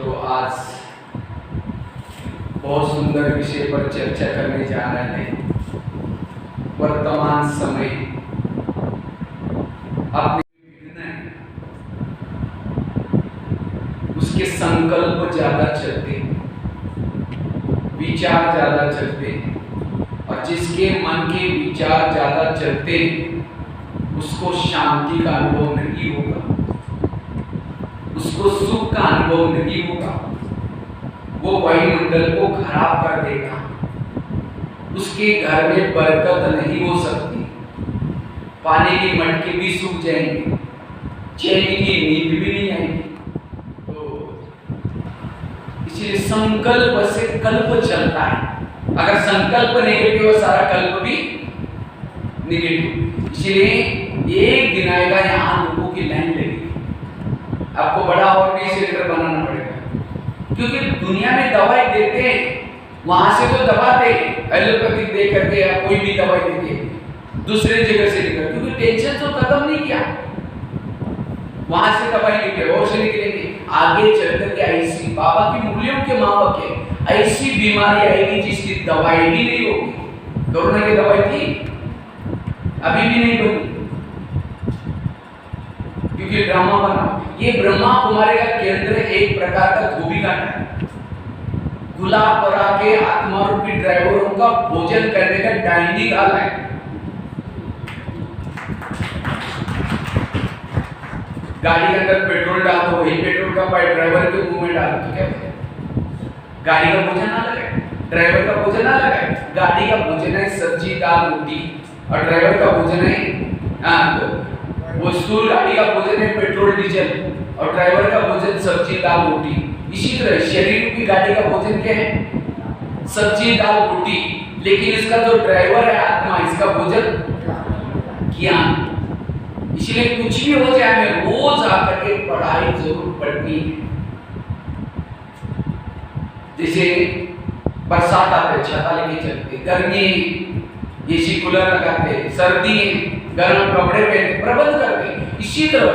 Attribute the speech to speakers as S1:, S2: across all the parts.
S1: तो आज बहुत सुंदर विषय पर चर्चा करने जा रहे हैं। वर्तमान समय अपने उसके संकल्प ज्यादा चलते, विचार ज्यादा चलते, और जिसके मन के विचार ज्यादा चलते उसको शांति का अनुभव नहीं होगा, उसको सुख का अनुभव नहीं होगा, वो वायुमंडल को खराब कर देगा, उसके घर में बरकत नहीं हो सकती, पानी की मटके भी सूख जाएंगे, चैन की नींद भी नहीं आएगी। तो इसलिए संकल्प से कल्प चलता है। अगर संकल्प नेगेटिव है सारा कल्प भी नेगेटिव। इसलिए एक दिन आएगा यहाँ लोगों की लाइन लगेगी, आपको बड़ा और भी सेंटर बनाना पड़ेगा, क्योंकि दुनिया में दवाई देते हैं, वहां से तो दबाते एलोपैथिक दे करके या कोई भी दवाई देके दूसरे जगह से लेकर, क्योंकि टेंशन तो खत्म नहीं किया, वहां से दवाई लेके और से निकलेंगे आगे चल करके ऐसी बाबा की मुरलियों के माँ के ऐसी बीमारी आएगी जिसकी दवाई भी नहीं होगी। कोरोना की दवाई थी, अभी भी नहीं बनी, क्योंकि ड्रामा बना। ये ब्रह्मा कुमारी का केंद्र एक प्रकार का धोबी घाट है। गुलाब परा के आत्मा रूपी ड्राइवरों का भोजन करने का डाइनिंग हॉल है। गाड़ी के अंदर पेट्रोल डाल दो, वही पेट्रोल का पाइप ड्राइवर के मुंह में डाल दो, क्या गाड़ी का भोजन अलग है, ड्राइवर का भोजन अलग है। गाड़ी का भोजन है सब्जी दाल रोटी, और ड्राइवर का भोजन है वो स्कूल गाड़ी का भोजन है पेट्रोल डीजल, और ड्राइवर का भोजन सब्जी दाल रोटी। इसी तरह शरीर की गाड़ी का भोजन क्या है? सब्जी दाल रोटी। लेकिन इसका जो ड्राइवर है आत्मा, इसका भोजन ज्ञान। इसलिए कुछ भी हो जाए हमें रोज आकर के पढ़ाई जरूर पढ़नी है। जैसे बरसात आते छाता लेके चलते, गर्मी एसी कूलर लगाते, सर्दी गर्म कपड़े पहनते, प्रबंध करते। इसी तरह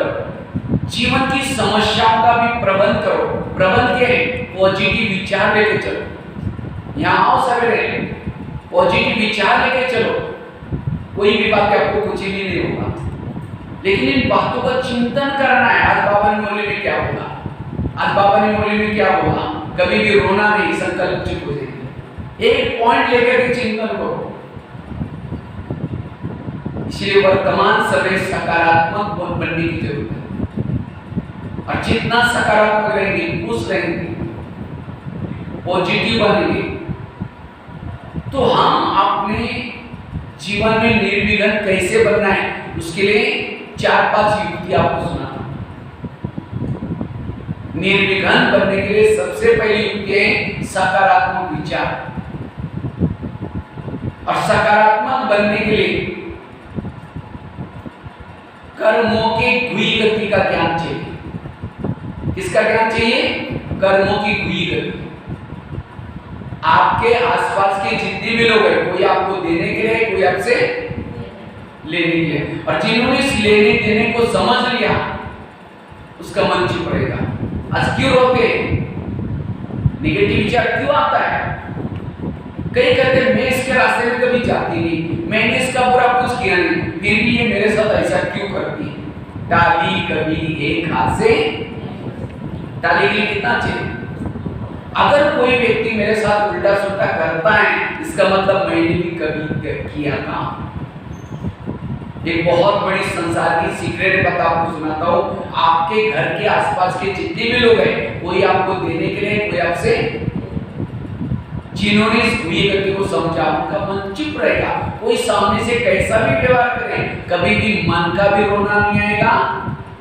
S1: जीवन की समस्याओं का भी प्रबंध करो। प्रबंध क्या है? पॉजिटिव विचार लेके चलो। यहाँ आओ सवेरे, पॉजिटिव विचार लेके चलो, कोई भी बात आपको कुछ भी नहीं होगा, लेकिन इन बातों का चिंतन करना है। आज बाबा ने बोले में क्या बोला, आज बाबा ने बोले में क्या बोला, कभी भी रोना नहीं, संकल्प चुप हो जाएगी। एक पॉइंट लेकर के चिंतन करो। इसलिए वर्तमान समय सकारात्मक बनने की जरूरत है, और जितना सकारात्मक रहेंगे, खुश रहेंगे, पॉजिटिव बनेंगे, तो हम अपने जीवन में निर्विघ्न कैसे बनना है, उसके लिए 4-5 युक्ति आपको सुना। निर्विघ्न बनने के लिए सबसे पहली युक्ति है सकारात्मक विचार, और सकारात्मक बनने के लिए कर्मों के गुई गति का ज्ञान चाहिए। किसका ज्ञान चाहिए? कर्मों की गुई गति। आपके आसपास के जितने भी लोग हैं, कोई आपको देने के लिए, कोई आपसे लेने के लिए, और जिन्होंने इस लेने देने को समझ लिया उसका मन चुप रहेगा। आज क्यों रोते? निगेटिव विचार क्यों आता है? कई कहते हैं मैं इसके रास्ते में कभी जाती नहीं, मैंने इसका बुरा कुछ किया नहीं, फिर भी ये मेरे साथ ऐसा क्यों करती है? टाली कभी एक हाथ से टाली के लिए कितना चाहिए? अगर कोई व्यक्ति मेरे साथ उल्टा सुल्टा करता है, इसका मतलब मैंने भी कभी किया था। एक बहुत बड़ी संसार की सीक्रेट बात आपको सुनाता हूँ। आपके घर के आसपास के जितने भी लोग हैं, कोई आपको देने के लिए, कोई आपसे, जिन्होंने इस गुई गति को समझा, उनका मन चुप रहेगा। कोई सामने से कैसा भी व्यवहार करे, कभी भी मन का भी रोना नहीं आएगा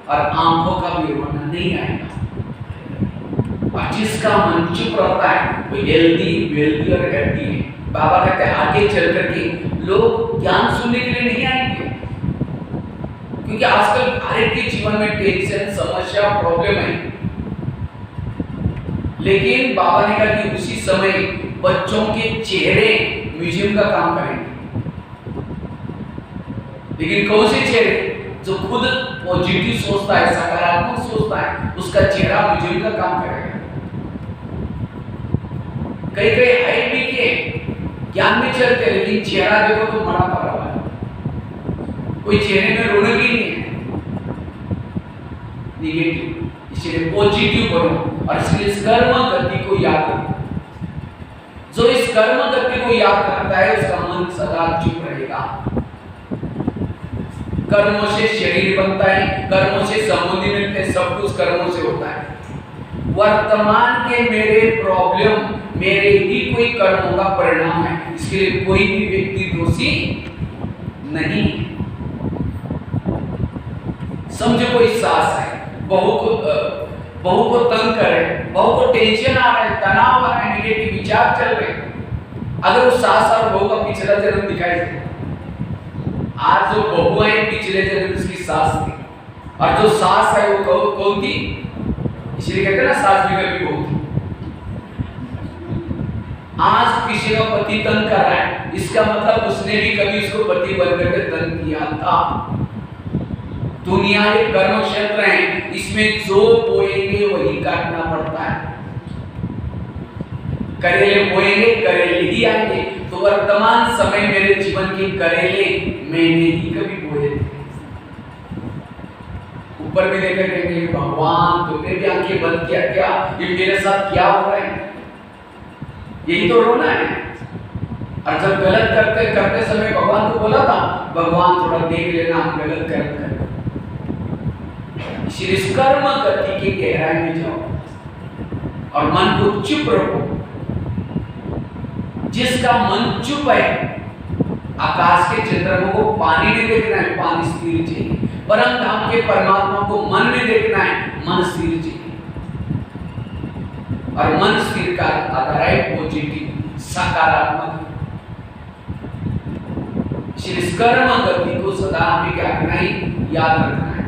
S1: और आंखों का भी रोना नहीं आएगा। और जिसका मन चुप रहता है वो हेल्दी, वेल्दी और हैप्पी है। बाबा कहते हैं आगे चल करके लोग ज्ञान सुनने के लिए नहीं आएंगे, क्योंकि आजकल हर एक के जीवन में टेंशन, समस्या, प्रॉब्लम है। लेकिन बाबा ने कहा कि उसी समय बच्चों के चेहरे म्यूजियम का काम करेंगे। लेकिन कौन से चेहरे? जो खुद पॉजिटिव सोचता है, सकारात्मक सोचता है, उसका चेहरा म्यूजियम का काम करेगा। कई कई हाइट भी किए, ज्ञान में चलते, लेकिन चेहरा देखो तो मरा पड़ा हुआ है, कोई चेहरे में रौनक ही नहीं है, निगेटिव। इसलिए पॉजिटिव बनो और इसलिए इस कर्म गति को याद रखो। जो इस कर्म गति को याद करता है उसका मन सदा चुप रहेगा। कर्मों से शरीर बनता है, कर्मों से संबंधी मिलते हैं, सब कुछ कर्मों से होता है। वर्तमान के मेरे प्रॉब्लम मेरे ही कोई कर्मों का परिणाम है, इसके लिए कोई भी व्यक्ति दोषी नहीं। समझो कोई सास है, बहू को तंग करे, बहू को टेंशन आ रहा है, तनाव आ रहा है, नेगेटिव विचार चल रहे हैं, अगर उस सास और बहू का पिछला जन्म दिखाई दे, आज जो बहू है पिछले जन्म उसकी सास थी, और जो सास है वो कौन थी? इसलिए कहते हैं ना सास भी कभी बहू थी। आज किसी का पति तंग कर रहा है, इसका मतलब उसने भी कभी उसको पति बनकर के तंग किया था। दुनिया एक कर्म क्षेत्र है, इसमें जो बोएंगे वही काटना पड़ता है। करेले बोएंगे करेले ही आएंगे। तो वर्तमान समय मेरे जीवन के करेले मैंने ही कभी बोए थे। ऊपर भी देखकर कहेंगे भगवान तुमने भी आंखें बंद किया क्या? ये मेरे साथ क्या हो रहा है? यही तो रोना है। और जब गलत करते समय भगवान को बोला था, भगवान थोड़ा देख लेना हम गलत कर इसलिए इस कर्म गति की गहराई में जाओ और मन को चुप रखो। जिसका मन चुप है, आकाश के चंद्रमा को पानी में देखना है, पानी स्थिर चाहिए। परम धाम के परमात्मा को मन में देखना है, मन स्थिर चाहिए। और मन स्थिर का आधार है पॉजिटिव, सकारात्मक। इस कर्म गति को सदा हमें क्या करना है? याद रखना है।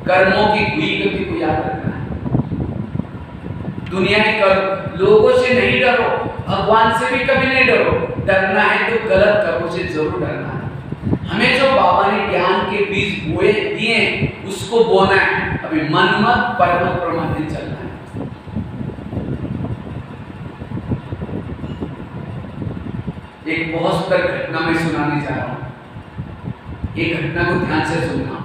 S1: कर्मों की हुई गति को याद रखना है। दुनिया के कर्म लोगों से नहीं डरो, भगवान से भी कभी नहीं डरो। डरना है तो गलत कर्मों से जरूर डरना है। हमें जो बाबा ने ज्ञान के बीज बोए दिए उसको बोना है। अभी मन मत परम प्रमाण में चलना है। एक बहुत सुंदर घटना मैं सुनाने जा रहा हूँ। एक घटना को ध्यान से सुनना।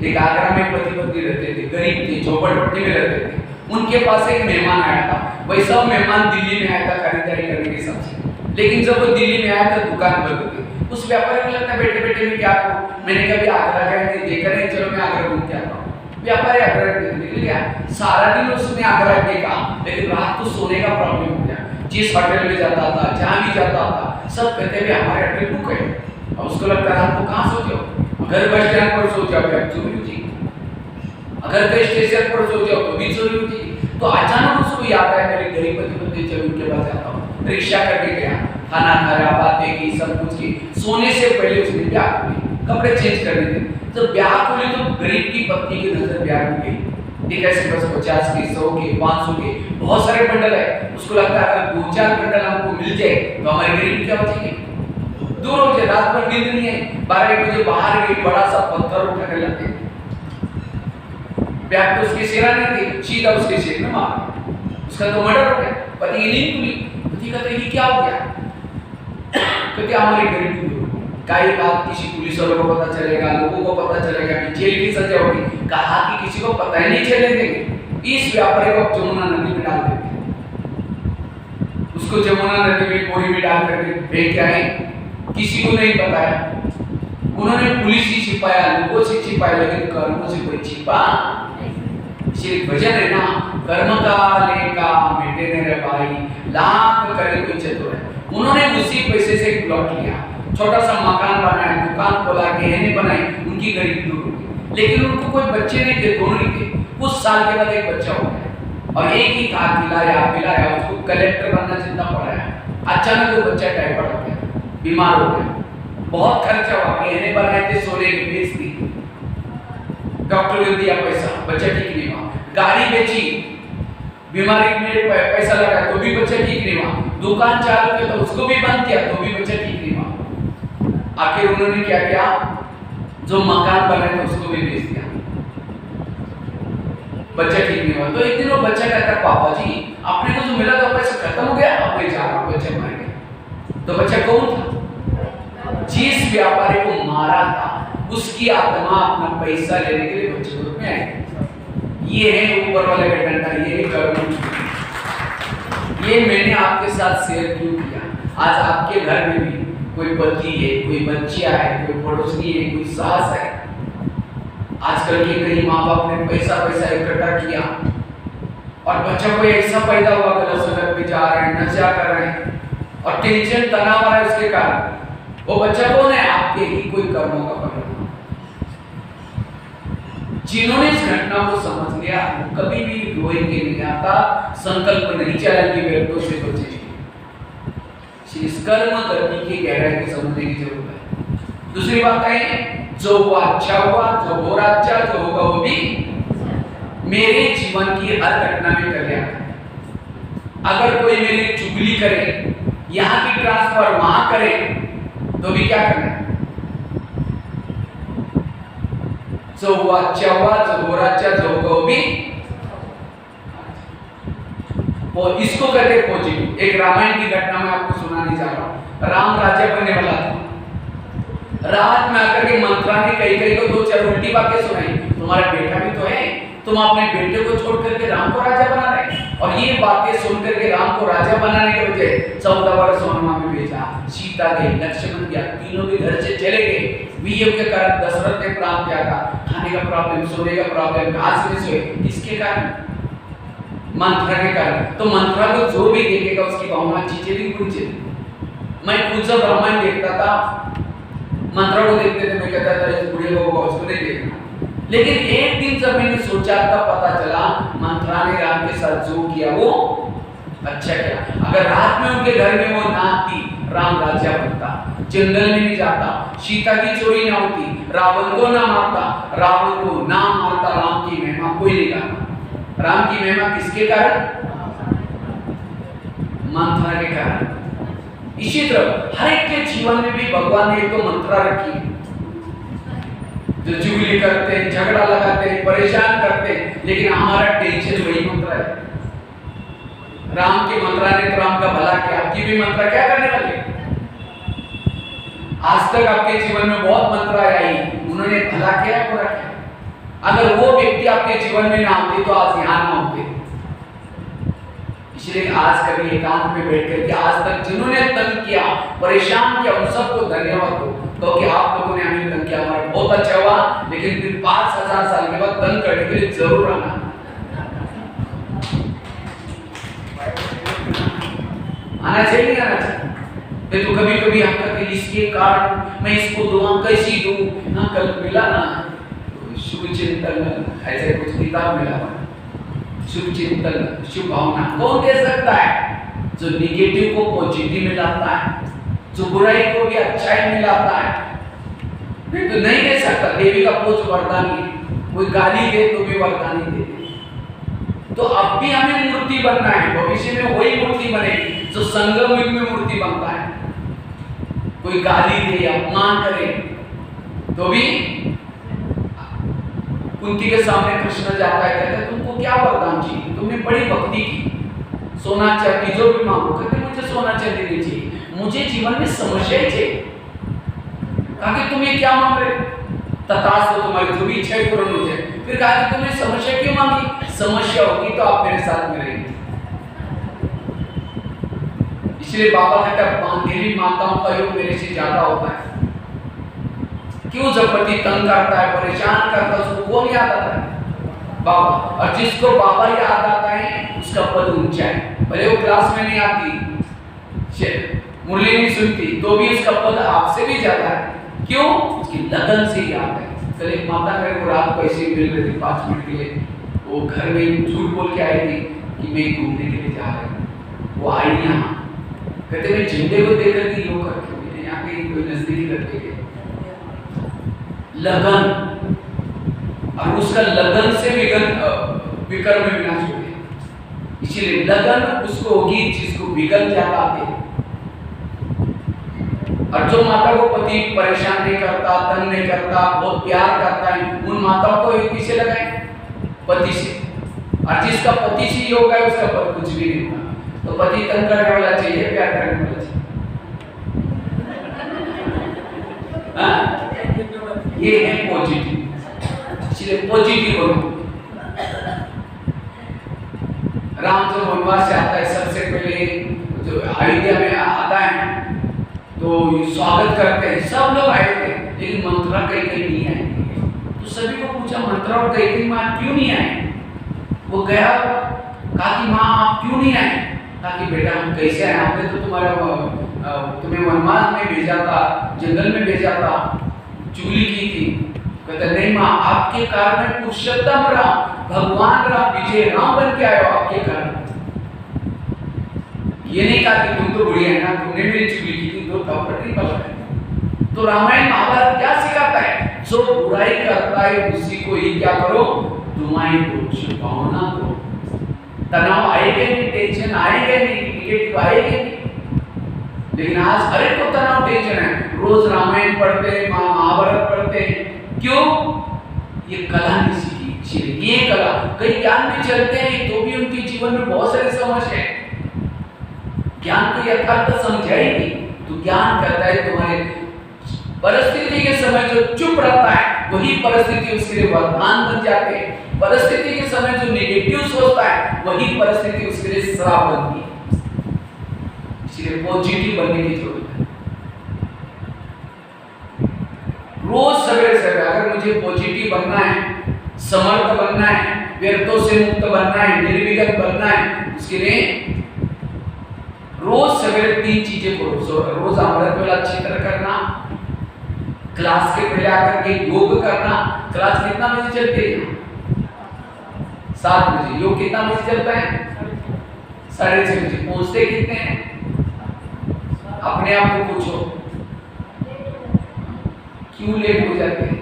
S1: एक आगरा में पति पत्नी रहते थे, गरीब थे, झोपड़पट्टी में रहते थे। उनके पास एक मेहमान आया था। वही सब मेहमान दिल्ली में आया था खरीदारी करने के हिसाब से, लेकिन जब वो दिल्ली में आया था दुकान बंद थी। उस व्यापारी को लगता बैठे बैठे मैं क्या करूं, मैंने कभी आगरा गया नहीं, देखा नहीं, चलो मैं आगरा घूम के आता हूं। व्यापारी आगरा निकल गया। सारा दिन उसने आगरा देखा, लेकिन रात को सोने का प्रॉब्लम हो गया। जिस होटल में जाता था, जहां भी जाता था, सब कहते हैं हमारे होटल बुक है। और उसको लगता है आपको कहां सो जाओ, अगर बस स्टैंड पर सो जाओ चोरी हो जाएगी, अगर कहीं स्टेशन पर सो जाओ तो भी चोरी हो जाएगी। तो अचानक उसको याद आया मेरे गरीब पति पत्नी चलो उनके पास जाता हूँ। रिक्शा करके गया, खाना खाया, बातें की, सब कुछ की। सोने से पहले उसने ब्याह खोली, कपड़े चेंज करने थे। जब ब्याह खोली तो गरीब की पत्नी की नजर ब्याह में गई। एक ऐसे बस 50 के, 100 के, 500 के बहुत सारे बंडल है। उसको लगता है अगर 2-4 बंडल हमको मिल जाए तो हमारी गरीबी क्या बचेगी। दूर हो जाए, रात भर नींद नहीं है। 12 बजे बाहर गई, बड़ा सा पत्थर उठाने लगे। बैग तो उसके सिर नहीं थी, सीधा उसके सिर में मार। उसका तो मर्डर हो गया। पति की नींद खुली। पति कहता ये क्या हो गया? कहते हमारी गरीबी दूर। कई बात किसी पुलिस वालों को पता चलेगा, लोगों को पता चलेगा, जेल की सजा होगी। कहा कि किसी को पता ही नहीं चलने देंगे। इस व्यापारी को जमुना नदी में डाल देते। उसको जमुना नदी में बोरी में डाल करके फेंक आए, किसी को नहीं बताया। उन्होंने पुलिस ही छिपाया, लोगों से छिपाया, लेकिन कर्मों से कोई छिपा नहीं। भजन है ना, कर्म का लेका मिटे रे भाई, लाख करे कोई चतुर है। उन्होंने उसी पैसे से एक प्लॉट लिया, छोटा सा मकान बनाया, दुकान खोला, गहने बनाई, उनकी गरीबी दूर हो गई। लेकिन उनको कोई बच्चे नहीं थे, दोनों ही थे। कुछ साल के बाद एक बच्चा हो गया और एक ही था, पिलाया, उसको कलेक्टर बनना चिंता पड़ा। अचानक वो बच्चा टाइफाइड हो गया, बीमार हो गया, बहुत खर्चा हुआ। गहने बनाए थे, सोने की बेच दी, डॉक्टर ने दिया पैसा, बच्चा ठीक नहीं हुआ। गाड़ी बेची, बीमारी में पैसा लगा तो भी बच्चा ठीक नहीं हुआ। दुकान चालू किया तो उसको भी बंद किया तो भी बच्चा ठीक नहीं हुआ। आखिर उन्होंने क्या किया, जो मकान बनाया था उसको भी बेच दिया। बच्चा ठीक नहीं हुआ। तो एक दिन वो बच्चा कहता है पापा जी आपने को जो मिला था पैसा खत्म हो गया, अब मैं जा रहा हूँ, बच्चा मर गया। तो बच्चा कौन था? जिस व्यापारी को मारा था उसकी आत्मा अपना पैसा लेने के लिए बच्चे रूप में आई। ये है ऊपर वाले का डंडा, ये है कर्म। ये मैंने आपके साथ शेयर क्यों किया? आज आपके घर में भी कोई पति है, कोई बच्चियां है, कोई पड़ोसी है, कोई सास है। आजकल के कई माँ बाप ने पैसा इकट्ठा किया और बच्चा कोई ऐसा पैदा हुआ गलत संगत में जा रहे हैं, नशा कर रहे हैं और टेंशन तनाव आ रहा है उसके कारण। वो बच्चा कौन है? आपके ही कोई कर्मों का परिणाम। जिन्होंने इस घटना को समझ लिया वो कभी भी रोए के नहीं आता, संकल्प नहीं चला कि व्यर्थों से बचे। इस कर्म गति की गहराई को समझने की जरूरत है। दूसरी बात है जो हुआ अच्छा हुआ, जो हो रहा अच्छा, जो होगा वो भी मेरे जीवन की हर घटना में कल्याण। अगर कोई मेरी चुगली करे, यहाँ की ट्रांसफर वहां करे, तो भी क्या करना है? जो हुआ अच्छा हुआ, जो हो रहा अच्छा, जो होगा वो भी। और इसको कहते हैं पॉजिटिव। एक रामायण की घटना मैं आपको सुनाने जा रहा हूँ। राम राज्य बनने वाला था। रात में आकर के मंत्रा ने कई को 2-4 उल्टी बातें सुनाई। तुम्हारा बेटा भी तो है, तुम अपने बेटे को छोड़ करके राम को राजा बना रहे। और ये बातें सुन करके राम को राजा बनाने के बजाय 14 वर्ष वनवास में भेजा। सीता गई, लक्ष्मण गया, तीनों भी घर से चले गए। वियोग के कारण दशरथ ने प्राण त्यागा था। खाने का प्रॉब्लम, सोने का प्रॉब्लम, घास में सोए। किसके कारण? मंत्रा के कारण। तो मंत्रा को जो भी देखेगा उसकी भावना चीजें भी पूछे। मैं खुद जब रामायण देखता था, मंत्रा को देखते थे, मैं कहता था इस बूढ़े को उसको नहीं देखना। लेकिन एक दिन जब मैंने सोचा तब पता चला मंत्रा ने राम के साथ जो किया वो अच्छा किया। अगर रात में उनके घर में वो ना आती, राम राजा बनता, जंगल में नहीं जाता, सीता की चोरी ना होती, रावण को ना मारता, रावण को ना मारता, राम की महिमा कोई नहीं गाता। राम की महिमा किसके कारण? मंत्रा के कारण। इसी तरह हर एक के जीवन में भी भगवान ने एक तो मंत्रा रखी है। जो चुगली करते हैं, झगड़ा लगाते हैं, परेशान करते हैं, लेकिन हमारा टेंशन वही मंत्रा है। राम की मंत्रा ने तो राम का भला किया, आपकी भी मंत्रा क्या करने वाली? आज तक आपके जीवन में बहुत मंत्रा आई, उन्होंने भला किया, बुरा किया। अगर वो व्यक्ति आपके जीवन में ना आते तो आज यहाँ ना होते। इसलिए आज कभी एकांत में बैठ करके आज तक जिन्होंने तंग किया, परेशान किया, उन सबको धन्यवाद दो, क्योंकि आप लोगों ने हमें तंग किया, हमारा बहुत अच्छा हुआ। लेकिन फिर 5000 साल के बाद तंग करने के लिए जरूर आना। आना चाहिए, नहीं आना चाहिए? तो कभी कभी हम कहते इसके कारण मैं इसको दूं, कैसी दूं? हाँ, कल मिला ना शुभ चिंतन, ऐसे कुछ किताब मिला, शुभ चिंतन, शुभ भावना। कौन दे सकता है? जो निगेटिव को पॉजिटिव में लाता है, जो बुराई को भी अच्छाई में लाता है। नहीं तो नहीं दे सकता। देवी का पूज वरदानी है, कोई गाली दे तो भी वरदानी दे। तो अब भी हमें मूर्ति बनना है, भविष्य में वही मूर्ति बनेगी जो संगम युग में मूर्ति बनता है। कोई गाली दे, अपमान करे तो भी। कुंती के सामने कृष्ण जाता है, कहता है तुमको क्या वरदान चाहिए? तुमने बड़ी भक्ति की, सोना चांदी जो भी मांगो। कहते मुझे सोना चांदी नहीं चाहिए, मुझे जीवन में समस्या ही चाहिए। कहा कि तुम ये क्या मांग रहे? तथास्तु, तुम्हारी जो भी इच्छा पूर्ण हो जाए। फिर कहा कि तुमने समस्या क्यों मांगी? समस्या होगी तो आप मेरे साथ में रहेंगे। इसलिए बाबा कहता है बांधेली माताओं का योग मेरे से ज्यादा होता है। क्यों? जब पति तंग करता है, परेशान करता है, उसको कौन याद आता है? बाबा। और जिसको बाबा याद आता है उसका पद ऊंचा है। भले वो क्लास में नहीं आती, मुरली नहीं सुनती, तो भी उसका पद आपसे भी ज्यादा है। क्यों? उसकी लगन से याद है। कल एक माता मेरे को रात को ऐसे मिल रही थी 5 मिनट के लिए। वो घर में झूठ बोल के आई थी कि मैं घूमने के लिए जा रही हूँ। वो आई यहाँ, कहते मैं झंडे को देख करके योग करके यहाँ पे कोई नजदीकी करके गए। लगन, और उसका लगन से विकर्म में विनाश हो गया। इसीलिए लगन उसको होगी जिसको विकल्प ज्यादा आते। और जो माता को पति परेशान नहीं करता, तंग नहीं करता, बहुत प्यार करता है, उन माताओं को एक किससे लगाए? पति से। और जिसका पति से योग है उसका पद कुछ भी नहीं होगा। तो पति तंग करने वाला चाहिए, प्यार करने वाला चाहिए? ये है पॉजिटिव, इसलिए पॉजिटिव बनो। राम जो वनवास से आता है सबसे पहले जो अयोध्या में आता है तो स्वागत करते हैं, सब लोग आए थे लेकिन मंत्रा कहीं नहीं आए। तो सभी को पूछा मंत्रा और कहीं माँ क्यों नहीं आए? वो गया, कहा कि माँ आप क्यों नहीं आए? कहा कि बेटा हम कैसे आए, हमने तो तुम्हें वनवास में भेजा था, जंगल में भेजा था, चुगली की थी। कहता नहीं माँ आपके कारण पुरुषोत्तम राम, भगवान राम, विजय राम बन के आए हो आपके कारण। ये नहीं कहा कि तुम तो बुढ़िया है ना, तुमने मेरी चुगली की थी, तो थप्पड़ नहीं पड़ा। तो रामायण महाभारत क्या सिखाता है? जो बुराई करता है उसी को ही क्या करो, तुम्हारी दोष भावना करो। तनाव आएगा नहीं, टेंशन आएगा नहीं, निगेटिव आएगा नहीं। लेकिन आज हर एक को तनाव टेंशन है, रोज रामायण पढ़ते, महाभारत पढ़ते, क्यों? ये कला नहीं सीखी। ये कला कई ज्ञान में चलते हैं तो भी उनके जीवन में बहुत सारी समस्या है, ज्ञान को यथार्थ समझाएगी। तो ज्ञान कहता है तुम्हारे परिस्थिति के समय जो चुप रहता है वही परिस्थिति उसके लिए वरदान बन जाते हैं। परिस्थिति के समय जो नेगेटिव सोचता है वही परिस्थिति उसके लिए श्राप बनती है। इसलिए पॉजिटिव बनने की जरूरत है। रोज सवेरे सवेरे अगर मुझे पॉजिटिव बनना है, समर्थ बनना है, व्यर्थों से मुक्त बनना है, निर्विघ्न बनना है, उसके लिए रोज सवेरे 3 चीजें करो। रोज अमृत वेला अच्छी तरह करना, क्लास के पहले आकर के योग करना। क्लास कितना बजे चलती है? 7 बजे। योग कितना बजे चलता है? 6:30 बजे। पहुंचते कितने हैं? अपने आप को पूछो क्यों लेट हो जाते हैं?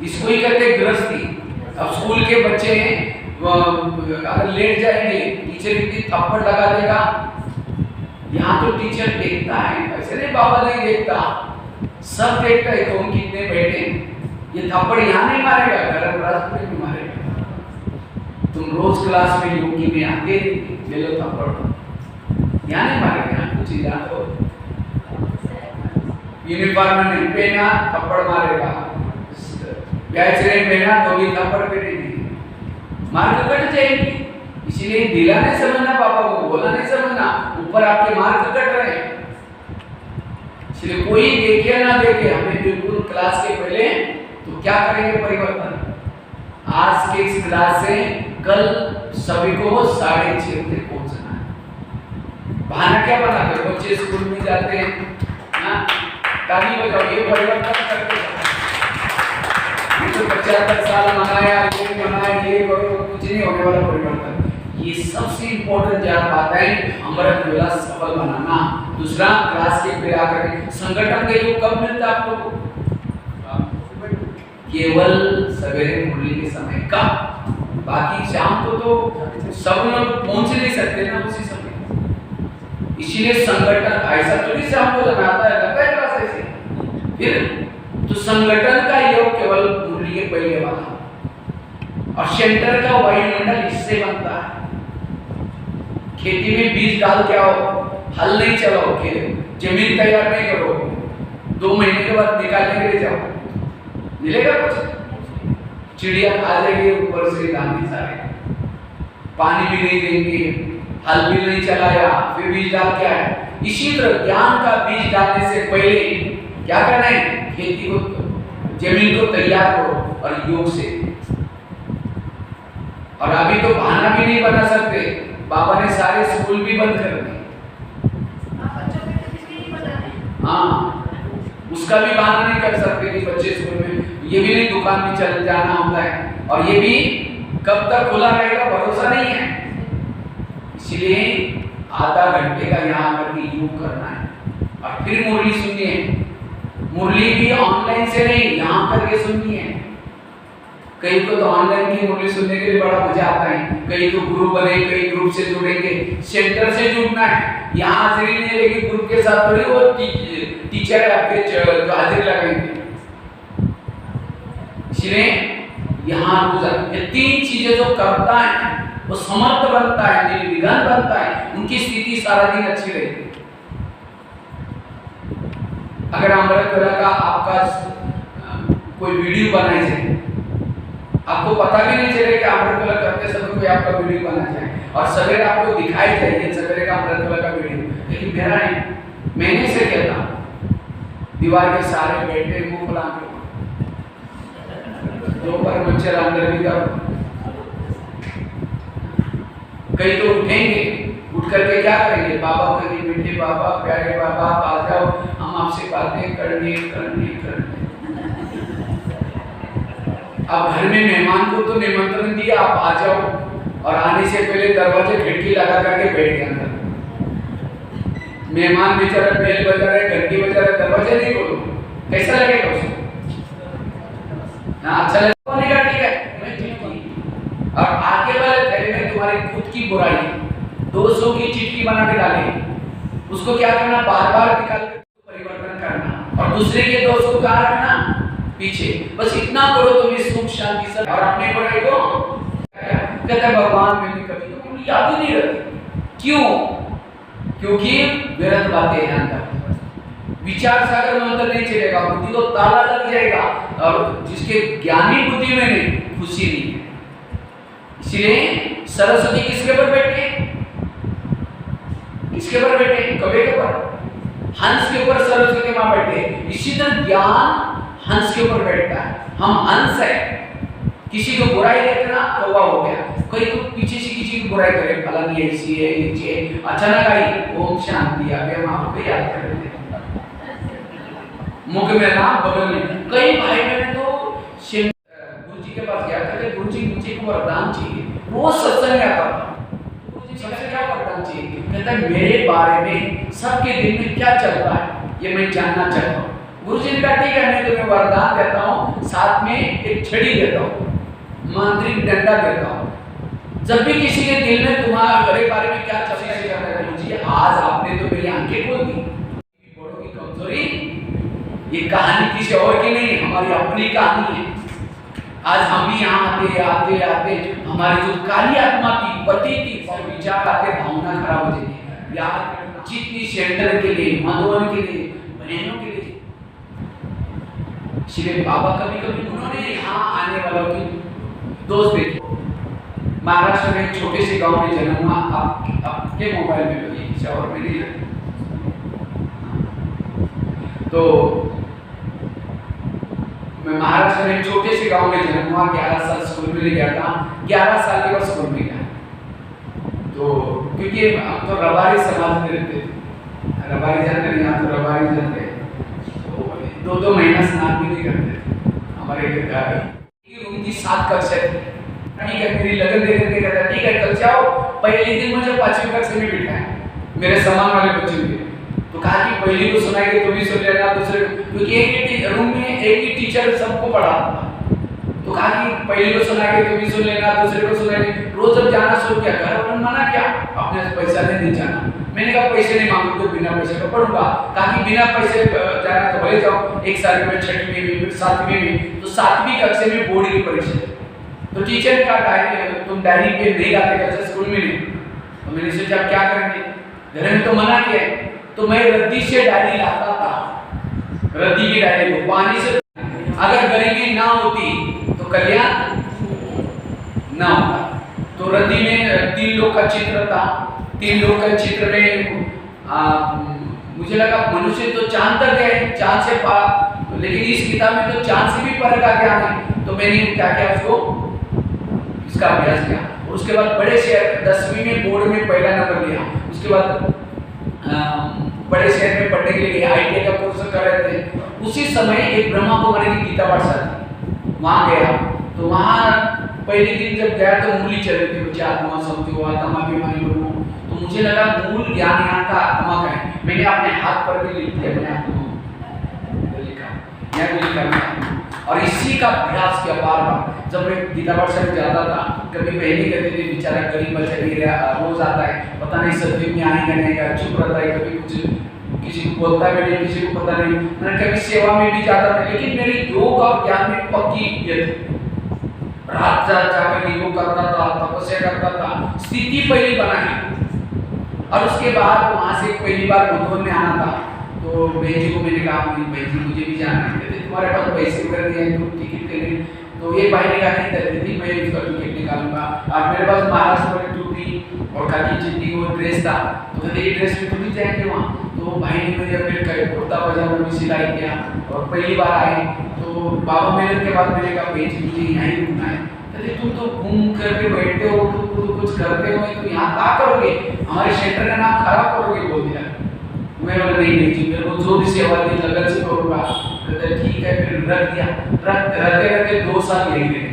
S1: इसको ही कहते हैं गृहस्थी। अब स्कूल के बच्चे हैं, अगर लेट जाएंगे टीचर इतनी थप्पड़ लगा देगा। यहाँ तो टीचर देखता है, ऐसे नहीं बाबा नहीं देखता, सब देखता है कौन कितने बैठे। ये थप्पड़ यहाँ नहीं मारेगा, गलत रास्ते में मारेगा। तुम रोज क्लास में योगी में आते ले लो थप्पड़, यहाँ नहीं मारेगा, यहाँ कुछ याद हो। यूनिफॉर्म नहीं पहना थप्पड़ मारेगा, बैच नहीं पहना तो भी थप्पड़ पड़ेगी, मार्क कट जाएगी। इसीलिए ढीला नहीं समझना, पापा को बोला नहीं समझना, ऊपर आपके मार्क कट रहे हैं। इसलिए कोई देखे ना देखे, हमें बिल्कुल क्लास के पहले तो क्या करेंगे परिवर्तन। आज के इस क्लास से कल सभी को 6:30 बजे पहुंचना है। बहाना क्या बनाते? बच्चे स्कूल में जाते हैं, ताली बजाओ, ये परिवर्तन करते हैं। तो 75 साल मनाया, ये मनाया, ये करो, कुछ नहीं होने वाला परिवर्तन। ये सबसे इम्पोर्टेंट बात है, अमृत वेला सफल बनाना। दूसरा, क्लास के फिर आकर संगठन का योग कब मिलता है आपको? केवल सवेरे मुरली के समय का, बाकी शाम को तो सब लोग पहुंच नहीं सकते ना उसी समय। इसीलिए संगठन ऐसा तो नहीं शाम को लगाता है, लगता है क्लास ऐसे। फिर तो संगठन का योग केवल मुरली के पहले वाला, और सेंटर का वायुमंडल इससे बनता है। खेती में बीज डाल के आओ, हल नहीं चलाओ, जमीन तैयार नहीं करो, 2 महीने के बाद निकालने के लिए जाओ, मिलेगा कुछ? चिड़िया खा जाएगी ऊपर से दाने सारे, पानी भी नहीं देंगे, हल भी नहीं चलाया, फिर बीज डाल के आए। इसी तरह ज्ञान का बीज डालने से पहले क्या करना है? खेती को, जमीन को तैयार करो और योग से। और अभी तो बहाना भी नहीं बना सकते, बाबा ने सारे स्कूल भी बंद कर दिए। हाँ, उसका भी बहाना नहीं कर सकते कि बच्चे स्कूल में, ये भी नहीं दुकान में चल जाना होता है, और ये भी कब तक खुला रहेगा भरोसा नहीं है। इसलिए आधा घंटे का यहाँ आकर के योग करना है, और फिर मुरली सुनिए। मुरली भी ऑनलाइन से नहीं, यहाँ करके सुननी है। कई को तो ऑनलाइन की मुरली सुनने के लिए बड़ा मजा आता है, कई तो ग्रुप बने, कई ग्रुप से जुड़ेंगे, सेंटर से जुड़ना है। यहाँ हाजिरी नहीं लेगी ग्रुप के साथ, थोड़ी वो टीचर आपके हाजिरी लगाएंगे। इसलिए यहाँ गुजर, ये 3 चीजें जो करता है वो समर्थ बनता है, निर्विघ्न बनता है, उनकी स्थिति सारा दिन अच्छी रहती है। अगर अमृतवेला का आपका कोई वीडियो बनाए जाए, आपको पता भी नहीं चले कि अमृतवेला करते समय कोई आपका वीडियो बना जाए और सवेरे आपको दिखाई जाए सवेरे का अमृतवेला का वीडियो, लेकिन मेरा नहीं, मैंने से किया था, दीवार के सारे बैठे मुंह खुला के, दो पर मच्छर अंदर भी जाओ, कई तो उठेंगे, उठ करके क्या करेंगे, बाबा कहेंगे बेटे बाबा प्यारे बाबा आ जाओ, हम आपसे बातें करनी। अब घर में मेहमान को तो निमंत्रण दिया, आप आ जाओ, और आने से पहले दरवाजे खिड़की लगा करके बैठ गए अंदर। मेहमान बेचारा बेल बजा रहे, घंटी बजा रहे, दरवाजे नहीं खोलो, कैसा लगेगा उसको? अच्छा लगेगा, ठीक है, और आगे वाले थैले में तुम्हारी खुद की बुराई, 200 की चिट्ठी बना के डालेंगे, उसको क्या करना, बार बार निकाल कर परिवर्तन करना, और दूसरे के 200 कहाँ रखना, पीछे। बस इतना करो तुम्हें सुख शांति से, और अपने बुराई को कहते हैं भगवान मैंने कभी तो याद ही नहीं रहती। क्यों? क्योंकि व्यर्थ बातें हैं अंदर, विचार सागर में अंदर नहीं चलेगा, बुद्धि को ताला लग जाएगा, और जिसके ज्ञानी बुद्धि में नहीं, खुशी नहीं है। इसलिए सरस्वती किसके ऊपर बैठे, किसके ऊपर बैठे, कवे के ऊपर, हंस के ऊपर सरस्वती मां बैठे। इसी तरह ज्ञान हंस के ऊपर बैठता है, हम हंस है, किसी को बुराई देखना कौवा हो गया, कोई तो पीछे से किसी की बुराई करे, फलानी ऐसी है, नीचे अचानक आई ओम शांति, अबे मां को याद कर लेते, मुख में ना बगल में। कई भाई बहन तो गुरुजी के पास गया, कहते गुरुजी मुझे को वरदान चाहिए, रोज सत्संग में आता था, गुरुजी सबसे क्या वरदान चाहिए, कहता है मेरे बारे में सबके दिल में क्या चल रहा है ये मैं जानना चाहता हूँ। गुरुजी ने कहा ठीक है, मैं तुम्हें वरदान देता हूँ, साथ में एक छड़ी देता हूँ, मांत्रिक डंडा देता हूँ, जब भी किसी के दिल में तुम्हारे बारे में क्या चल रहा है, गुरुजी आज आपने तो मेरी आंखें खोल दी, बड़ों की कमजोरी, ये कहानी किसी और की नहीं, हमारी अपनी कहानी है। आज हम भी यहाँ आते आते आते हमारी जो काली आत्मा थी, पति थी, विचार आते, भावना खराब हो जाती है। यार जितनी सेंटर के लिए, मधुबन के लिए, बहनों के लिए, श्री बाबा कभी कभी उन्होंने यहाँ आने वालों की दोस्त देखे। महाराष्ट्र में छोटे से गांव में जन्म हुआ, आपके मोबाइल में लगी और में नहीं लगी, तो मैं महाराष्ट्र में छोटे से गांव में जन्म हुआ, 11 साल स्कूल में गया था, 11 साल के बाद स्कूल में गया, तो क्योंकि हम तो रबारी समाज में रहते थे, रबारी जानते हैं, यहाँ तो रबारी जानते हैं, तो 2 महीना स्नान भी नहीं करते हमारे घर। रूम की 7 कक्षा थी, ठीक है, मेरी लगन देख के कहता ठीक है कल जाओ, पहले दिन मुझे 5वीं कक्षा में बिठाया, मेरे समान वाले बच्चे थे, तो कहा कि पहली को सुनाएंगे तो भी सुन लेना, दूसरे, क्योंकि एक ही रूम में एक ही टीचर सबको पढ़ाता था, तो कहा कि पहली को सुनाएंगे तो भी सुन लेना, दूसरे को सुनाएंगे। रोज जब जाना शुरू किया, घर वालों ने मना किया, अपने पैसा नहीं जाना, मैंने कहा पैसे नहीं मांगूंगा, बिना पैसे का पढ़ूंगा, कहा कि बिना पैसे जाना तो भले जाओ, 1 साल में 6वीं में फिर 7वीं में, तो 7वीं कक्षा में बोर्ड की परीक्षा, तो टीचर ने कहा तुम डायरी पे नहीं लाते कक्षा स्कूल में नहीं, तो मैंने सोचा क्या करेंगे, घर में तो मना किया, तो मैं रद्दी से डायरी लाता था, रद्दी की डायरी को पानी से, अगर गरीबी ना होती तो कल्याण ना होता। तो रद्दी में 3 लोग का चित्र था, 3 लोग का चित्र में मुझे लगा मनुष्य तो चांद तक गए, चांद से पार, लेकिन इस किताब में तो चांद से भी पर का ज्ञान है, तो मैंने क्या किया, उसको इसका अभ्यास किया, और उसके बाद बड़े शहर 10वीं में बोर्ड में पहला नंबर लिया, उसके बाद बड़े शहर में पढ़ने के लिए गया, ITI का कोर्स कर रहे थे, उसी समय एक ब्रह्मा कुमारी की गीता पाठशाला थी, वहाँ गया, तो वहाँ पहले दिन जब गया तो मूल चल रही थी, बच्चे आत्मा समझो, आत्मा बीमारी बोलो, तो मुझे लगा मूल ज्ञान यहाँ का आत्मा का है, मैंने अपने हाथ पर भी लिख दिया, मैंने आत्मा लिखा, यहाँ भी लिखा, और इसी का अभ्यास किया बार बार। जब मैं गीता पाठशाला में जाता था, कभी बहनी कहती थी बेचारा गरीब बच्चा नहीं रहा, रोज आता है, पता नहीं सब्जी में आएगा नहीं आएगा, चुप रहता है, कभी कुछ किसी को बोलता भी नहीं, किसी को पता नहीं, मैंने कभी सेवा में भी जाता था, लेकिन मेरी योग और ज्ञान में पक्की ये थी, हजार जाकर योग करता था, तपस्या करता था, स्थिति पहली बनाई। और उसके बाद वहां से पहली बार मधुबन में आना था, तो बहन जी को मैंने कहा बहन जी मुझे भी जाना है, कहते तुम्हारे पास पैसे कर दिए तो टिकट के लिए। तो एक भाई ने कहा कि दीदी मैं इसका टिकट निकालूंगा, और मेरे पास महाराष्ट्र में टोपी और खाकी चड्डी वो ड्रेस था, तो कहते ये ड्रेस में तो नहीं जाएंगे वहाँ। तो भाई ने मुझे फिर कुर्ता पजामा भी सिलाई किया, और पहली बार आए तो बाबा मेहनत के बाद मैंने कहा बेच मुझे यहाँ ही रुकना है। कहते तुम तो घूम करके बैठते हो, तुम तो कुछ करते हो, तो यहाँ क्या करोगे, हमारे क्षेत्र का नाम खराब करोगे, बोल दिया। मैं बोला नहीं जी, मेरे को जो भी सेवा दी लगन से करूँगा। कहते ठीक है, फिर रख दिया। रहते 2 साल ले गए।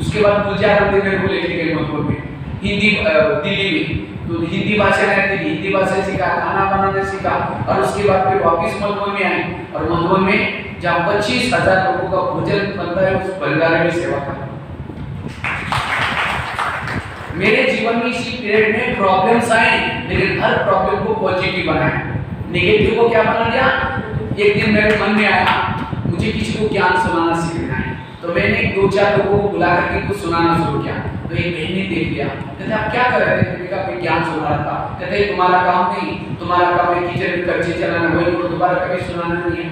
S1: उसके बाद गुलजार मेरे को लेके गए मधुबन में, हिंदी दिल्ली में, तो हिंदी भाषा नहीं आती, हिंदी भाषा सीखा, खाना बनाना सीखा, और उसके बाद फिर वापिस मधुबन में आए, और मधुबन में जहाँ 25,000 लोगों का भोजन बनता है उस परिवार में सेवा कर। मेरे जीवन में इसी पीरियड में प्रॉब्लम्स आए, लेकिन हर प्रॉब्लम को पॉजिटिव बनाए, नेगेटिव को क्या बना दिया। एक दिन मेरे मन में आया मुझे किसी को ज्ञान सुनाना सीखना है, तो मैंने 2-4 लोगों को बुला करके कुछ सुनाना शुरू किया। तो एक बहन ने देख लिया, कहते आप क्या कर रहे थे, मैंने कहा मैं ज्ञान सुना रहा था। कहते तुम्हारा काम नहीं, तुम्हारा काम है किचन में कच्चे चलाना, वही को दोबारा कभी सुनाना नहीं है।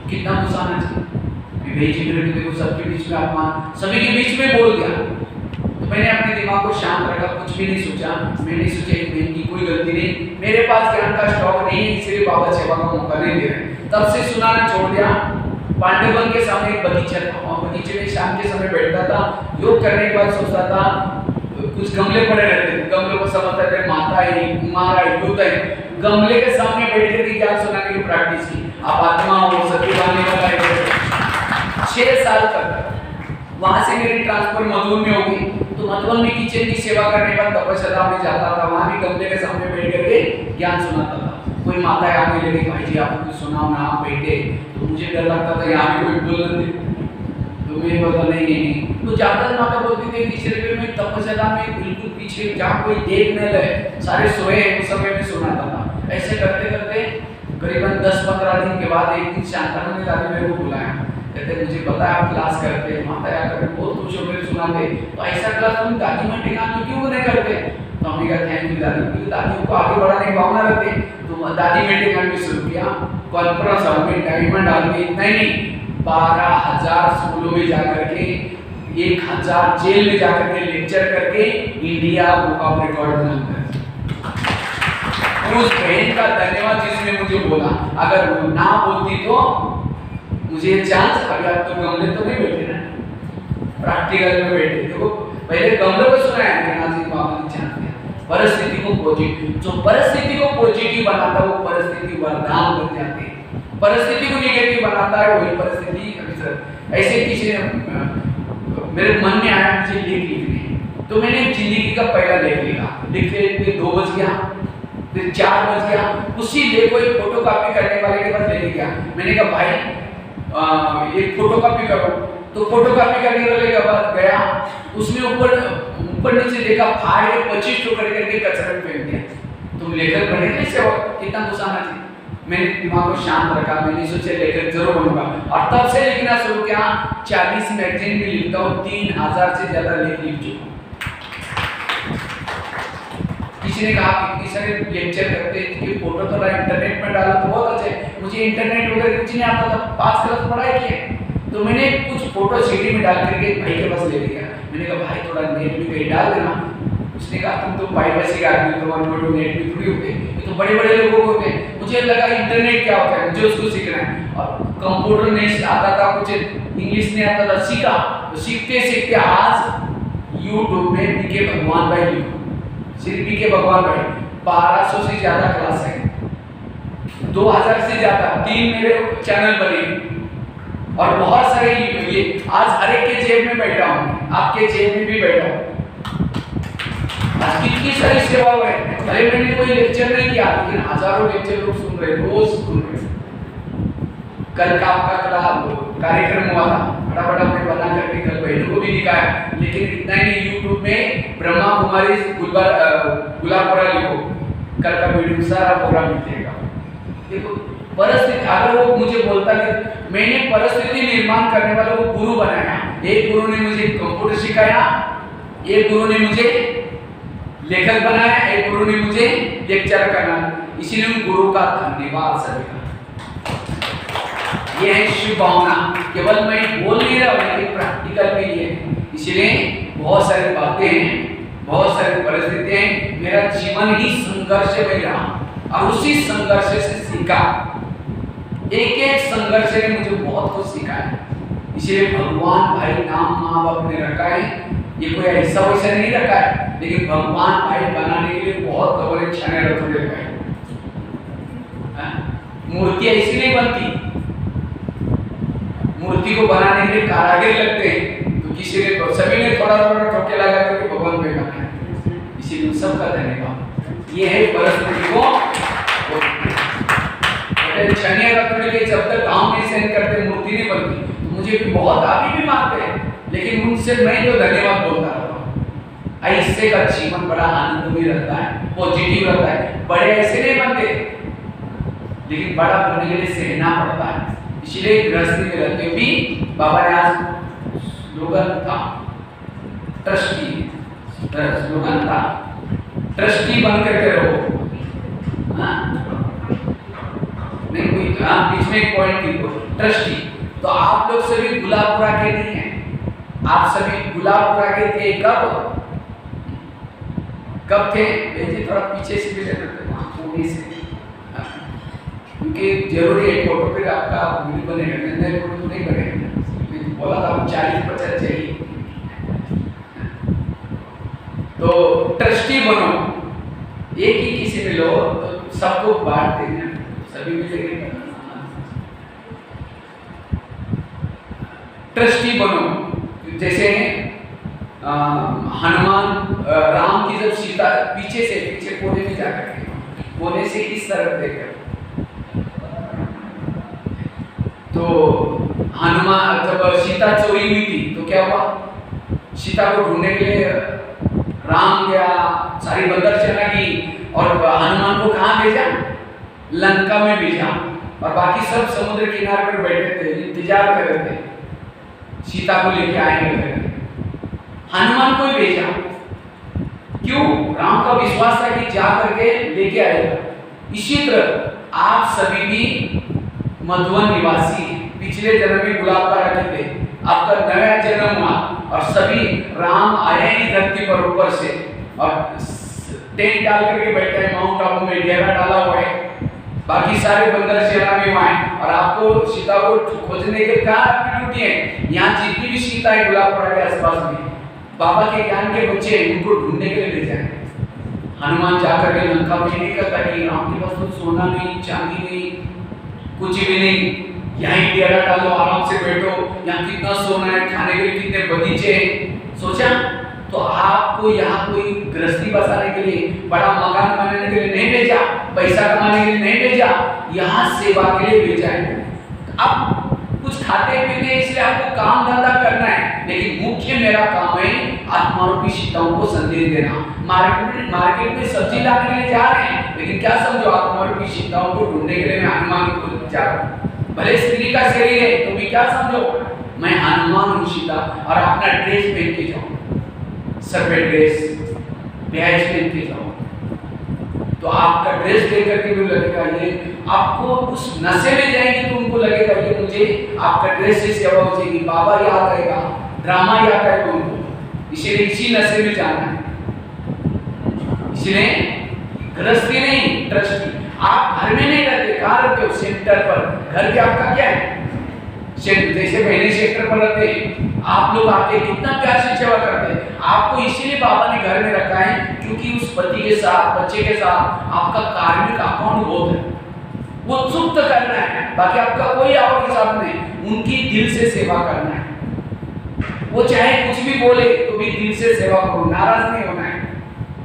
S1: कितना गुस्सा आना चाहिए, भेजी मेरे देखो सबके बीच में अपमान, सभी के बीच में बोल दिया। तो मैंने अपने दिमाग को शांत रखा, कुछ भी नहीं सोचा। मैंने सोचा एक बहन की कोई गलती नहीं, मेरे पास ज्ञान का स्टॉक नहीं है, इसलिए बाबा सेवा का मौका नहीं दे रहे। तब से सुनाना छोड़ दिया। पांडुबन के सामने एक बगीचा था, और बगीचे में शाम के समय बैठता था, योग करने के बाद सोचता था, कुछ गमले पड़े रहते थे, गमलों को समझता था माता है, कुमार है, युद्ध है। गमले के सामने बैठ कर ज्ञान सुनाने की प्रैक्टिस की। आप आत्मा हो, सत्यवानी वाला 6 साल तक। वहां से मेरी ट्रांसफर मधुबन में हो गई, तो मधुबन में किचन की सेवा करने के बाद तपस्या में जाता था, वहां भी गमले के सामने बैठ करके ज्ञान सुनाता था। कोई माता आने लगी, भाई जी आप कुछ सुनाओ ना, आप बैठे। तो मुझे डर लगता था यहाँ कोई बोलने दे, तो मैं बोला नहीं। तो ज्यादा माता बोलती थी कि शरीर में तपस्या में बिल्कुल पीछे, जहाँ कोई देख न ले, सारे सोए उस समय में सुनाता था। ऐसे करते करते करीबन 10-15 दिन के बाद एक दिन शांताना ने दादी मेरे को बुलाया, कहते मुझे पता है आप क्लास करते हैं, माता आकर बहुत खुश होकर सुनाते, तो ऐसा क्लास तुम दादी में ठिकाना क्यों नहीं करते। तो हमने कहा थैंक यू दादी, क्योंकि दादी को आगे बढ़ाने की भावना रखते। तो दादी में ठिकाना भी शुरू किया, कॉन्फ्रेंस हॉल में, डायमंड हॉल में, इतना ही नहीं 12,000 स्कूलों में जाकर के, 1,000 जेल में जाकर के लेक्चर करके इंडिया बुक ऑफ रिकॉर्ड बनाकर। उस बहन का धन्यवाद जिसने मुझे बोला, अगर वो ना बोलती तो मुझे चांस, अभी आप तो गमले तो नहीं बैठे ना, प्रैक्टिकल में बैठे। देखो पहले गमलों को सुनाया, लेकिन आज बाबा ने चांस दिया। परिस्थिति को पॉजिटिव, जो परिस्थिति को पॉजिटिव बनाता है वो परिस्थिति वरदान बन जाती है। परिस्थिति को नेगेटिव बनाता है वही परिस्थिति अभिसर। ऐसे किसी मेरे मन में आया मुझे लेख लिखने, तो मैंने जिंदगी का पहला लेख लिखा। लिखते 2 बज गया, फिर 4 बज गया। उसी लेख को एक फोटो कॉपी करने वाले के पास लेके गया। मैंने कहा भाई एक फोटो कॉपी करो। तो फोटो कॉपी करने वाले के पास गया, उसमें ऊपर नीचे देखा, फाड़ के 25 टुकड़े करके कचरे में फेंक दिया। तुम लेखक बने कैसे हो, कितना गुस्सा आना चाहिए। मैंने दिमाग को शांत रखा, मैंने सोचा लेखक जरूर बनूंगा, और तब से लिखना शुरू किया। 40 मैगजीन में लिखता हूँ, 3000 से ज्यादा लेख लिख चुका। किसी ने कहा इतनी सारे लेक्चर करते कि फोटो तो इंटरनेट में डाला तो बहुत अच्छे, मुझे इंटरनेट वगैरह कुछ नहीं आता था, 5 क्लास पढ़ाई की। तो मैंने कुछ फोटो सीडी में डाल करके भाई के पास ले लिया। मैंने कहा भाई थोड़ा नेट में कहीं डाल देना। उसने कहा तुम तो प्राइवेसी का आदमी, तुम्हारे फोटो नेट में थोड़ी होते, ये तो बड़े बड़े लोगों को होते हैं। मुझे लगा इंटरनेट क्या होता है, मुझे उसको सीखना है। और कंप्यूटर नहीं आता था, कुछ इंग्लिश नहीं आता था, सीखा। तो सीखते सीखते आज यूट्यूब में बीके भगवान भाई लिखो, सिर्फ बीके भगवान भाई 1200 से ज्यादा क्लास है, 2000 से ज्यादा 3 मेरे चैनल बने, और बहुत सारे ये आज हर एक के जेब में बैठा हूँ, आपके जेब में भी बैठा हूँ। आज कितनी सारी सेवा हुए। अरे मैंने कोई लेक्चर नहीं किया, लेकिन हजारों लेक्चर लोग सुन रहे, रोज सुन रहे। कल का आपका कार्यक्रम हुआ था, फटाफट हमने बना करके कल बहनों को भी दिखाया। लेकिन इतना ही नहीं, यूट्यूब में ब्रह्मा कुमारी गुलाबपुरा लिखो, कल का वीडियो सारा पूरा मिल जाएगा। देखो परिस्थिति, अगर वो मुझे बोलता कि मैंने परिस्थिति निर्माण करने वाले को गुरु बनाया, एक गुरु ने मुझे कंप्यूटर सिखाया, एक गुरु ने मुझे लेखक बनाया, एक गुरु ने मुझे लेक्चर करना। इसीलिए उन गुरु का धन्यवाद सभी का। ये है शुभ भावना। केवल मैं बोल नहीं रहा हूँ, लेकिन प्रैक्टिकल में ये है। इसीलिए बहुत सारी बातें हैं, बहुत सारी परिस्थितियां हैं। मेरा जीवन ही संघर्ष में रहा और उसी संघर्ष से सीखा। एक एक संघर्ष ने मुझे बहुत कुछ सिखाया। इसलिए भगवान भाई नाम माँ बाप ने रखा है। ये कोई ऐसा वैसा नहीं रखा है, लेकिन भगवान भाई बनाने के लिए बहुत लोगों ने छाने रखे हैं। मूर्तियां इसलिए बनती, मूर्ति को बनाने के लिए कारीगर लगते हैं, तो किसी ने सभी ने थोड़ा थोड़ा ठोके लगा करके भगवान पे बनाया। इसीलिए सबका धन्यवाद। ये है परिस्थिति को छनिया रखने के जब तक काम नहीं सहन करते मूर्ति नहीं बनती। तो मुझे भी बहुत अभी भी मानते हैं, लेकिन उनसे मैं तो धन्यवाद बोलता रहता हूँ। ऐसे का जीवन बड़ा आनंदमय रहता है, पॉजिटिव रहता है। बड़े ऐसे नहीं बनते, लेकिन बड़ा बनने के लिए सहना पड़ता है। इसलिए गृहस्थी में रहते हुए भी बाबा ने आज स्लोगन था ट्रस्टी, स्लोगन था ट्रस्टी बन करके रहो। नहीं कोई बीच में एक पॉइंट थी ट्रस्टी। तो आप लोग सभी गुलाबपुरा के नहीं हैं, आप सभी गुलाबपुरा के थे। कब थे? जी थोड़ा पीछे से भी लेना पुणे से, क्योंकि जरूरी है फोटो पे आपका वीडियो बनेगा। नहीं फोटो नहीं बनेगा, बोला था 40-50 चाहिए। तो ट्रस्टी बनो, एक ही किसी में लो तो सबको बांट देना, सभी मिलेंगे। ट्रस्टी बनो। जैसे हनुमान राम की जब सीता पीछे कोने में जाकर के कोने से इस तरफ देखकर, तो हनुमान जब सीता चोरी हुई थी तो क्या हुआ? सीता को ढूंढने के लिए राम गया, सारी बंदर सेना की, और हनुमान को कहाँ भेजा? लंका में भेजा। और बाकी सब समुद्र किनारे पर बैठे थे, इंतजार कर रहे थे सीता को लेके आएंगे। हनुमान को ही भेजा, क्यों? राम का विश्वास था कि जा करके लेके आएगा। इसी तरह आप सभी भी मधुवन निवासी, पिछले जन्म में गुलाबपुरा रहते थे, आपका नया जन्म हुआ और सभी राम आए इस धरती पर ऊपर से और टेंट डाल करके बैठे हैं, माउंट आबू में डेरा डाला हुआ है, बाकी सारे बंदर सेना में आए और आपको सीता को खोजने के क्या ड्यूटी है? यहाँ जितनी भी सीता है गुलाबपुरा के आसपास में, बाबा के ज्ञान के बच्चे उनको ढूंढने के लिए ले जाए। हनुमान जाकर के लंका में नहीं करता कि राम के पास तो सोना नहीं, चांदी नहीं, कुछ भी नहीं, यहीं डेरा डालो, आराम से बैठो, यहाँ कितना सोना है, खाने के लिए कितने बगीचे हैं। सोचा तो आपको यहाँ कोई गृहस्थी बसाने के लिए, बड़ा मकान बनाने के लिए नहीं भेजा, पैसा कमाने के लिए नहीं भेजा, यहाँ सेवा के लिए भेजा है। अब कुछ खाते पीते इसलिए आपको काम धंधा करना है, लेकिन मुख्य मेरा काम है आत्मारूपी सीताओं को संदेश देना। मार्केट में सब्जी लाने के लिए जा रहे हैं, लेकिन क्या समझो आत्मारूपी सीताओं को ढूंढने के लिए मैं हनुमान को जा रहा हूँ। भले स्त्री का शरीर है तो भी क्या समझो मैं हनुमान हूँ सीता, और अपना ड्रेस पहन के जाऊँ, सफेद ड्रेस ब्याज पहन के जाऊँ, तो आपका ड्रेस देख करके भी लगेगा ये, आपको उस नशे में जाएंगे तो उनको लगेगा ये मुझे आपका ड्रेस से सेवा हो जाएगी, बाबा याद आएगा, ड्रामा याद आएगा उनको। इसीलिए इसी नशे में जाना है। इसलिए गृहस्थी नहीं, ट्रस्टी। आप घर में नहीं रहते, कहाँ रहते हो? सेंटर पर। घर के आपका क्या है? जैसे पहले सेक्टर पर रहते हैं आप लोग, आके कितना प्यार से सेवा करते हैं। आपको इसीलिए बाबा ने घर में रखा है क्योंकि उस पति के साथ, बच्चे के साथ आपका कार्मिक अकाउंट बहुत है, वो चुप्त करना है, बाकी आपका कोई और हिसाब नहीं, उनकी दिल से सेवा करना है। वो चाहे कुछ भी बोले तो भी दिल से सेवा करो, नाराज नहीं होना है।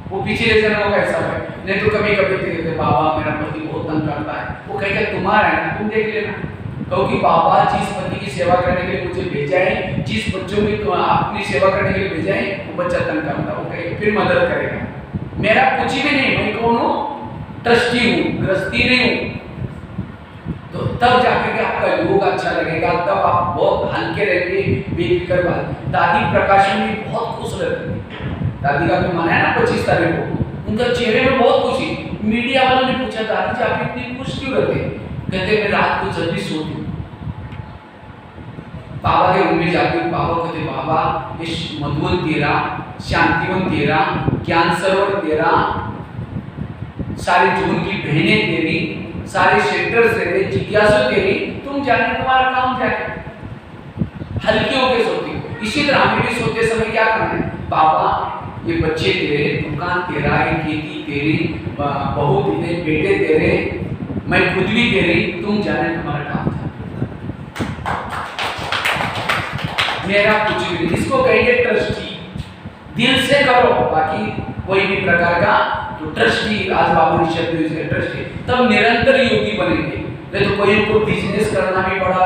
S1: वो पिछले जन्मों का ऐसा है, नहीं तो कभी कभी कहते बाबा मेरा पति बहुत तंग करता है, वो कहते तुम्हारा है ना, तुम देख लेना। क्योंकि बाबा जिस पति की सेवा करने के लिए मुझे भेजा है, जिस बच्चों में तो अपनी सेवा करने के लिए भेजा है, वो बच्चा तंग करता है, ओके फिर मदद करेगा। मेरा कुछ भी नहीं, मैं कौन हूँ? ट्रस्टी हूँ, गृहस्थी नहीं हूँ। तो तब जाकर के आपका योग अच्छा लगेगा, तब आप बहुत हल्के रहेंगे, बेफिक्र बात। दादी प्रकाशन में बहुत खुश रहती है। दादी का भी मन है ना 25 तारीख को, उनका चेहरे में बहुत खुशी। मीडिया वालों ने पूछा दादी जी आप इतनी खुश क्यों रहते हैं? कहते मैं रात को जल्दी सोती हूँ, बाबा के रूम में जाती हूँ, बाबा कहते बाबा इस मधुवन तेरा, शांतिवन तेरा, ज्ञान सरोवर तेरा, सारे जून की बहनें तेरी, सारे सेक्टर तेरे, जिज्ञासु तेरी, तुम जाने तुम्हारा काम क्या है। हल्की होके सोती हो। इसी तरह हमें भी सोते समय क्या करना है, बाबा ये बच्चे तेरे, दुकान तेरा, ये खेती तेरी, बहू तेरे, बेटे तेरे, मैं खुद भी तेरी, तुम जाने तुम्हारा काम क्या। मेरा कुछ भी, इसको कहेंगे ट्रस्टी। दिल से करो, बाकी कोई भी प्रकार का तो ट्रस्टी, आज बाबा ने शब्द यूज किया ट्रस्टी, तब निरंतर योगी बनेंगे। नहीं तो कोई को बिजनेस करना भी पड़ा,